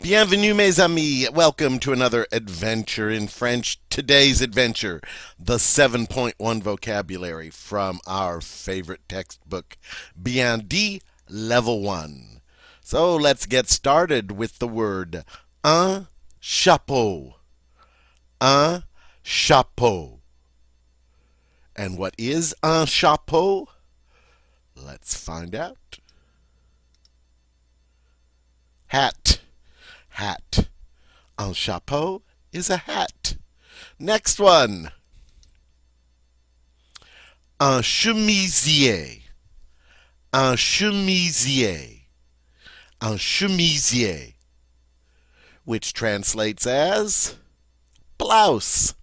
Bienvenue, mes amis. Welcome to another adventure in French. Today's adventure, the 7.1 vocabulary from our favorite textbook, Bien dit, Level 1. So let's get started with the word un chapeau. Un chapeau. And what is un chapeau? Let's find out. Hat. Hat. Un chapeau is a hat. Next one. Un chemisier. Un chemisier. Un chemisier. Which translates as blouse.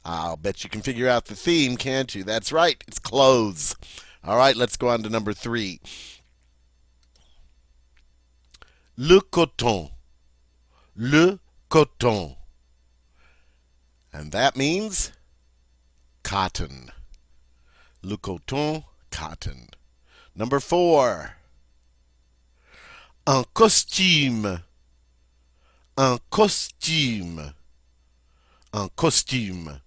I'll bet you can figure out the theme, can't you? That's right, it's clothes. All right, let's go on to number 3. Le coton. Le coton. And that means cotton. Le coton, cotton. Number 4. Un costume. Un costume. Un costume.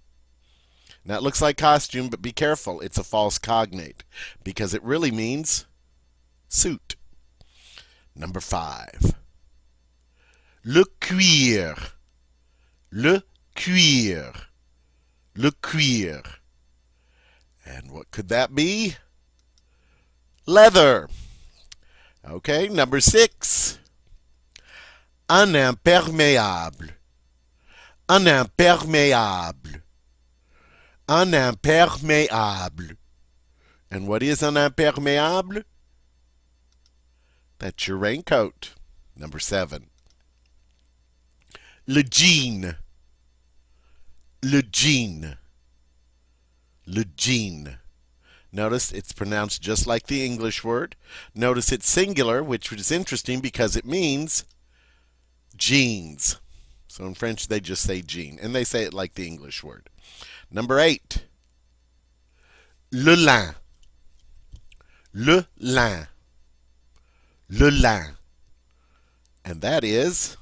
Now it looks like costume, but be careful. It's a false cognate because it really means suit. Number 5. Le cuir. Le cuir. Le cuir. And what could that be? Leather. Okay, number 6. Un imperméable. Un imperméable. Un imperméable. And what is un imperméable? That's your raincoat. Number 7. Le jean. Le jean. Le jean. Notice it's pronounced just like the English word. Notice it's singular, which is interesting because it means jeans. So in French, they just say jean, and they say it like the English word. Number 8. Le lin. Le lin. Le lin. And that is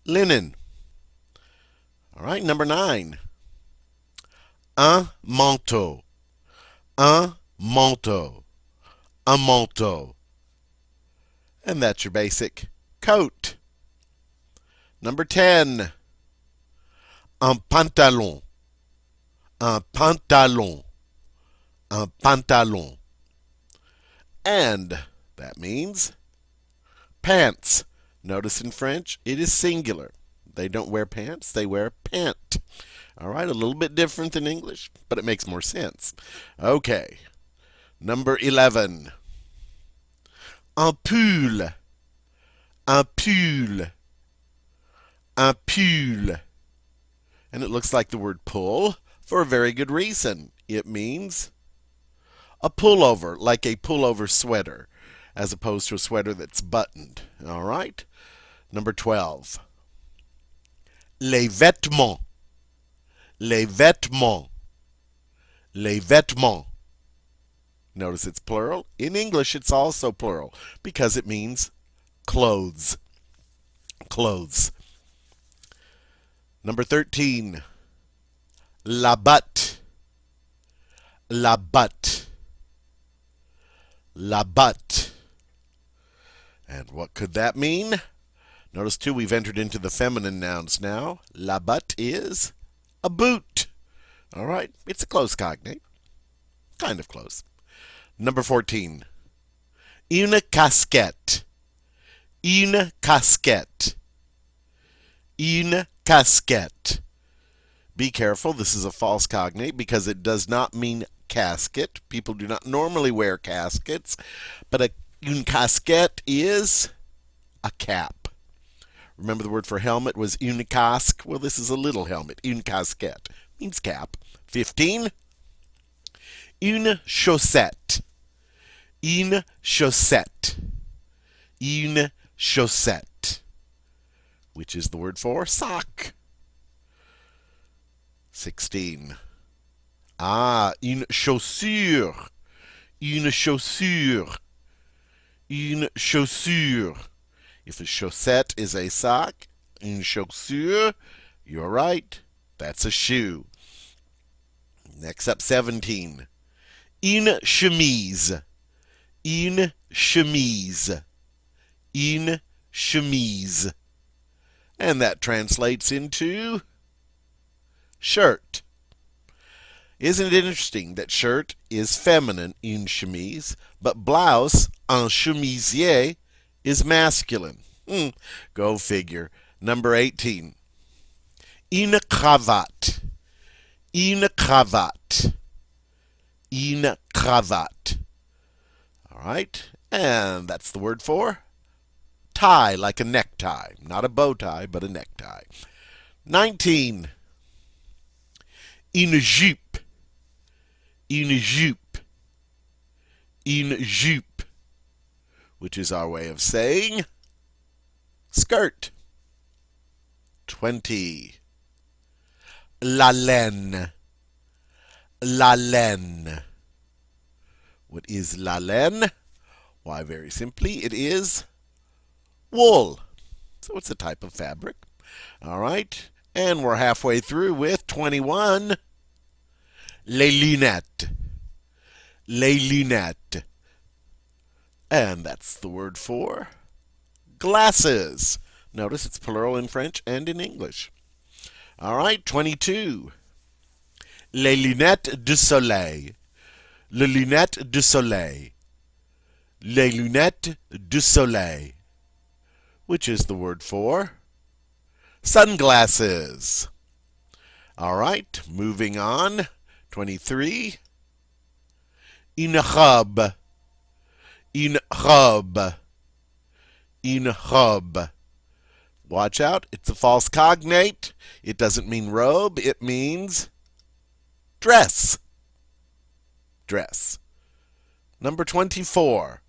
linen. All right, number 9. Un manteau. Un manteau. Un manteau. And that's your basic coat. Number 10. Un pantalon. Un pantalon. Un pantalon. And that means pants. Notice in French, it is singular. They don't wear pants, they wear pant. All right, a little bit different than English, but it makes more sense. Okay, number 11. Un pull. Un pull. Un pull. And it looks like the word pull for a very good reason. It means a pullover, like a pullover sweater, as opposed to a sweater that's buttoned. All right? Number 12. Les vêtements. Les vêtements. Les vêtements. Notice it's plural. In English, it's also plural because it means clothes. Clothes. Number 13. La butte. La butte. La butte. And what could that mean? Notice, too, we've entered into the feminine nouns now. La butte is a boot. All right, it's a close cognate. Kind of close. Number 14. Une casquette. Une casquette. Une casquette. Be careful, this is a false cognate because it does not mean casket. People do not normally wear caskets, but une casquette is a cap. Remember the word for helmet was une casque? Well, this is a little helmet. Une casquette means cap. 15. Une chaussette. Une chaussette. Une chaussette. Which is the word for sock. 16. Une chaussure. Une chaussure. Une chaussure. If a chaussette is a sock, une chaussure, you're right. That's a shoe. Next up, 17. Une chemise. Une chemise. Une chemise. And that translates into shirt. Isn't it interesting that shirt is feminine, une chemise, but blouse, un chemisier, is masculine? Go figure. Number 18. Une cravate. Une cravate. Une cravate. All right. And that's the word for tie, like a necktie. Not a bow tie, but a necktie. 19. Une jupe. Une jupe. Une jupe. Which is our way of saying skirt. 20. La laine. La laine. What is la laine? Why, very simply, it is wool. So it's a type of fabric. All right. And we're halfway through with 21. Les lunettes. Les lunettes. And that's the word for glasses. Notice it's plural in French and in English. All right, 22. Les lunettes de soleil. Les lunettes de soleil. Les lunettes de soleil. Which is the word for sunglasses. All right, moving on. 23. Une robe. Une robe. Une robe. Watch out, it's a false cognate. It doesn't mean robe, it means dress. Dress. Number 24.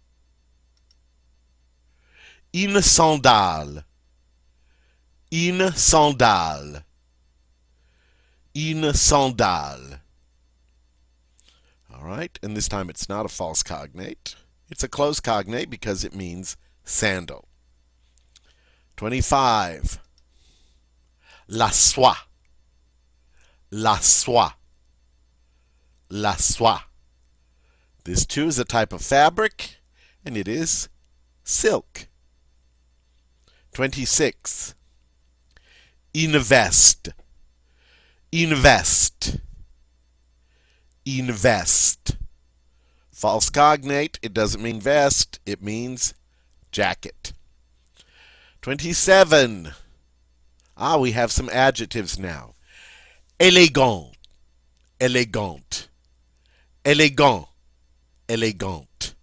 Une sandale. Une sandale. Une sandale. All right, and this time it's not a false cognate. It's a close cognate because it means sandal. 25. La soie. La soie. La soie. This too is a type of fabric, and it is silk. 26. Une veste. Une veste. Une veste. False cognate. It doesn't mean vest. It means jacket. 27. We have some adjectives now. Élégant. Élégante. Élégant. Élégante.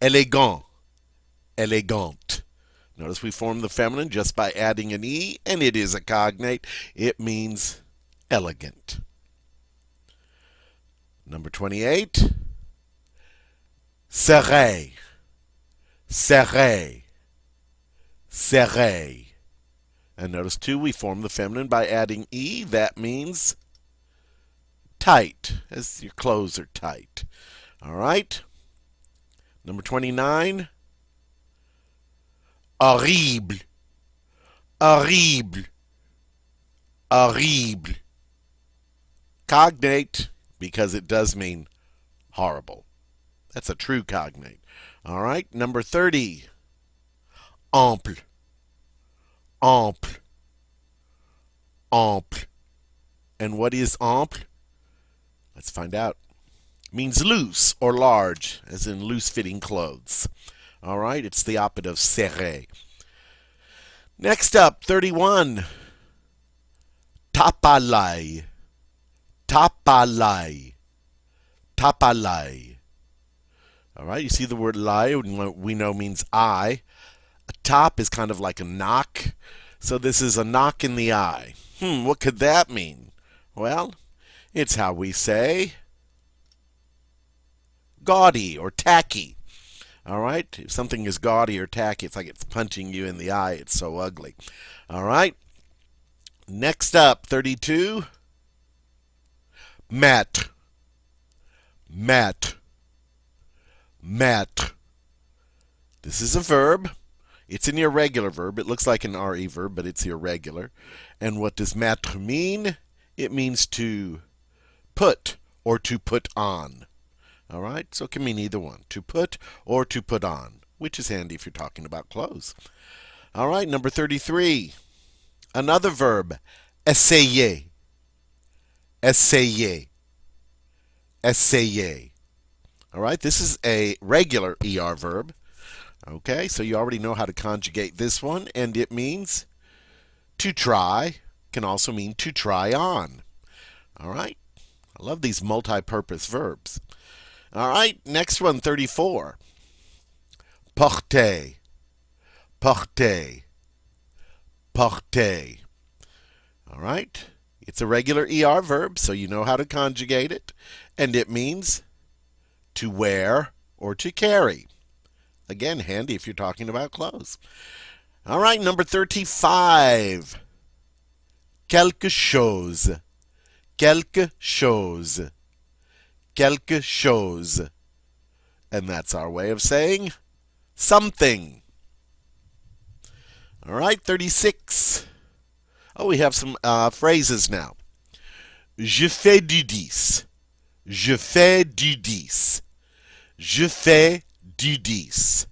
Élégant. Élégante. Notice we form the feminine just by adding an E, and it is a cognate. It means elegant. Number 28. Serré. Serré. Serré. And notice too, we form the feminine by adding E. That means tight, as your clothes are tight. All right. Number 29. Horrible. Horrible. Horrible. Cognate, because it does mean horrible. That's a true cognate. All right. Number 30. Ample. Ample. Ample. And what is ample? Let's find out. It means loose or large, as in loose-fitting clothes. All right, it's the opposite of serré. Next up, 31. Tape à l'œil. Tape à l'œil. Tape à l'œil. All right, you see the word l'œil, we know means eye. A top is kind of like a knock. So this is a knock in the eye. What could that mean? Well, it's how we say gaudy or tacky. All right? If something is gaudy or tacky, it's like it's punching you in the eye. It's so ugly. All right? Next up, 32. Mat. Mat. Mat. This is a verb. It's an irregular verb. It looks like an RE verb, but it's irregular. And what does mettre mean? It means to put or to put on. All right? So it can mean either one, to put or to put on, which is handy if you're talking about clothes. All right, number 33. Another verb, essayer. Essayer. Essayer. All right, this is a regular ER verb. Okay, so you already know how to conjugate this one, and it means to try, can also mean to try on. All right, I love these multi-purpose verbs. All right, next one, 34. Porter. Porter. Porter. All right, it's a regular ER verb, so you know how to conjugate it, and it means to wear or to carry. Again, handy if you're talking about clothes. All right, number 35. Quelque chose. Quelque chose. Quelque chose. And that's our way of saying something. All right, 36. Oh, we have some phrases now. Je fais du 10. Je fais du 10. Je fais du 10.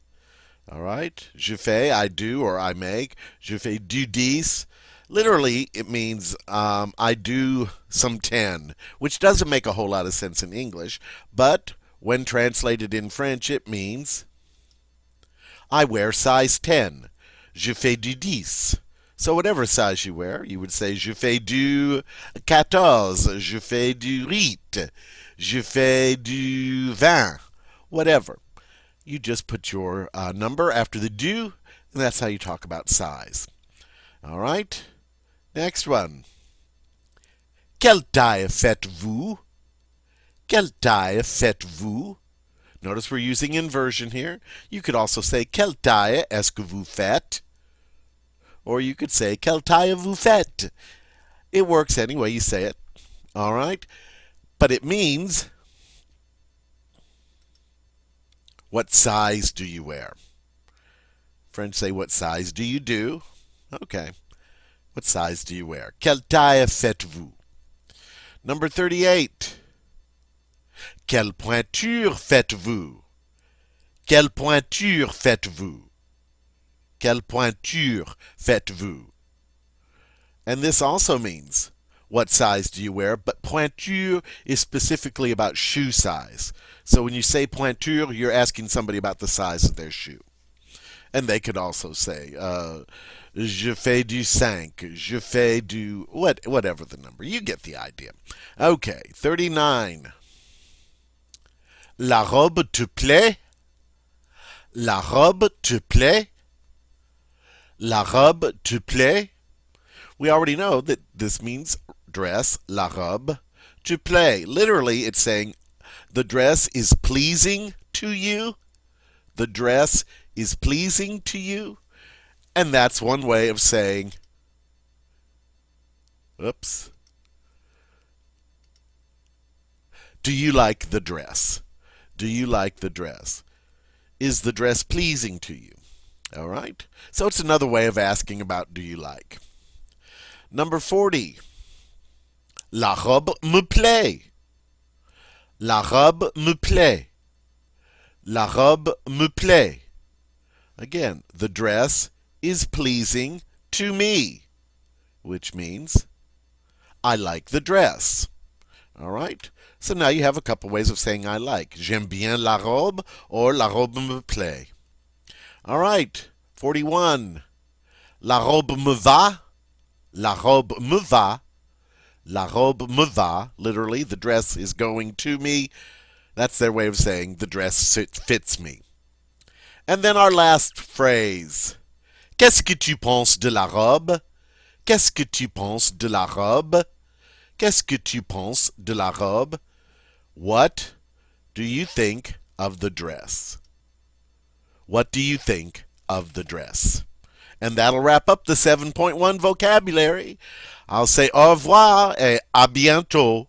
All right? Je fais, I do or I make. Je fais du 10. Literally, it means I do some 10, which doesn't make a whole lot of sense in English, but when translated in French, it means I wear size 10. Je fais du 10. So whatever size you wear, you would say je fais du 14, je fais du 8, je fais du 20, whatever. You just put your number after the du, and that's how you talk about size. All right? Next one. Quelle taille faites-vous? Quelle taille faites-vous? Notice we're using inversion here. You could also say quelle taille est-ce que vous faites? Or you could say quelle taille vous faites? It works any way you say it. All right? But it means what size do you wear? French say what size do you do? Okay. What size do you wear? Quelle taille faites-vous? Number 38. Quelle pointure faites-vous? Quelle pointure faites-vous? Quelle pointure faites-vous? And this also means what size do you wear, but pointure is specifically about shoe size. So when you say pointure, you're asking somebody about the size of their shoe. And they could also say, je fais du 5, je fais du, whatever the number. You get the idea. Okay, 39. La robe te plaît? La robe te plaît? La robe te plaît? We already know that this means dress, la robe te plaît. Literally, it's saying the dress is pleasing to you. The dress is pleasing to you. And that's one way of saying, oops. Do you like the dress? Do you like the dress? Is the dress pleasing to you? All right? So it's another way of asking about do you like. Number 40. La robe me plaît. La robe me plaît. La robe me plaît. Again, the dress is pleasing to me, which means I like the dress. All right? So now you have a couple ways of saying I like. J'aime bien la robe or la robe me plaît. All right, 41. La robe me va. La robe me va. La robe me va. Literally, the dress is going to me. That's their way of saying the dress fits me. And then our last phrase. Qu'est-ce que tu penses de la robe? Qu'est-ce que tu penses de la robe? Qu'est-ce que tu penses de la robe? What do you think of the dress? What do you think of the dress? And that'll wrap up the 7.1 vocabulary. I'll say au revoir et à bientôt.